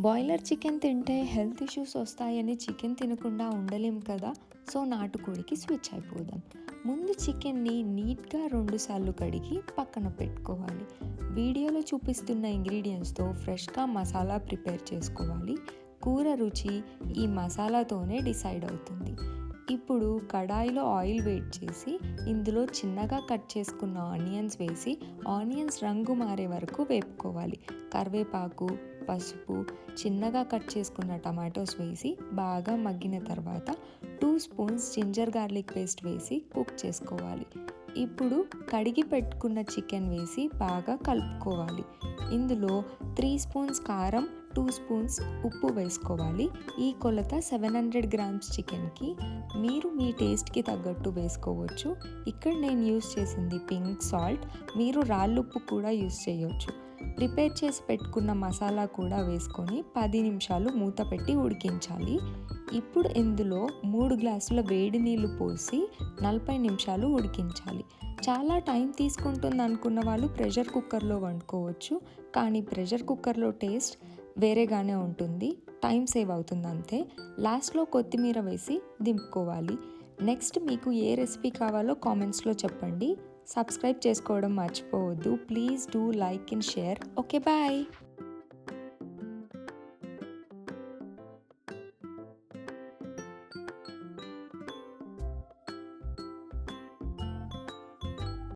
Boiler chicken తింటే health issues వస్తాయని chicken తినకుండా ఉండలేం కదా. సో నాటుకోడికి స్విచ్ అయిపోదాం. ముందు చికెన్ని నీట్గా 2 సార్లు కడిగి పక్కన పెట్టుకోవాలి. వీడియోలో చూపిస్తున్న ఇంగ్రీడియంట్స్తో ఫ్రెష్గా మసాలా ప్రిపేర్ చేసుకోవాలి. కూర రుచి ఈ మసాలాతోనే డిసైడ్ అవుతుంది. ఇప్పుడు కడాయిలో ఆయిల్ వేడి చేసి ఇందులో చిన్నగా కట్ చేసుకున్న ఆనియన్స్ వేసి ఆనియన్స్ రంగు మారే వరకు వేపుకోవాలి. కరివేపాకు, పసుపు, చిన్నగా కట్ చేసుకున్న టమాటోస్ వేసి బాగా మగ్గిన తర్వాత 2 స్పూన్స్ జింజర్ గార్లిక్ పేస్ట్ వేసి కుక్ చేసుకోవాలి. ఇప్పుడు కడిగి పెట్టుకున్న చికెన్ వేసి బాగా కలుపుకోవాలి. ఇందులో 3 స్పూన్స్ కారం, 2 స్పూన్స్ ఉప్పు వేసుకోవాలి. ఈ కొలత 700 గ్రామ్స్ చికెన్కి. మీరు మీ టేస్ట్కి తగ్గట్టు వేసుకోవచ్చు. ఇక్కడ నేను యూస్ చేసింది పింక్ సాల్ట్, మీరు రాళ్ళుప్పు కూడా యూస్ చేయొచ్చు. ప్రిపేర్ చేసి పెట్టుకున్న మసాలా కూడా వేసుకొని 10 నిమిషాలు మూత పెట్టి ఉడికించాలి. ఇప్పుడు ఇందులో 3 గ్లాసుల వేడి నీళ్ళు పోసి 40 నిమిషాలు ఉడికించాలి. చాలా టైం తీసుకుంటుంది అనుకున్న వాళ్ళు ప్రెషర్ కుక్కర్లో వండుకోవచ్చు. కానీ ప్రెషర్ కుక్కర్లో టేస్ట్ వేరేగానే ఉంటుంది. టైం సేవ్ అవుతుంది అంతే. లాస్ట్లో కొత్తిమీర వేసి దింపుకోవాలి. నెక్స్ట్ మీకు ఏ రెసిపీ కావాలో కామెంట్స్లో చెప్పండి. సబ్స్క్రైబ్ చేసుకోవడం మర్చిపోవద్దు. Please do like and share. Okay, bye.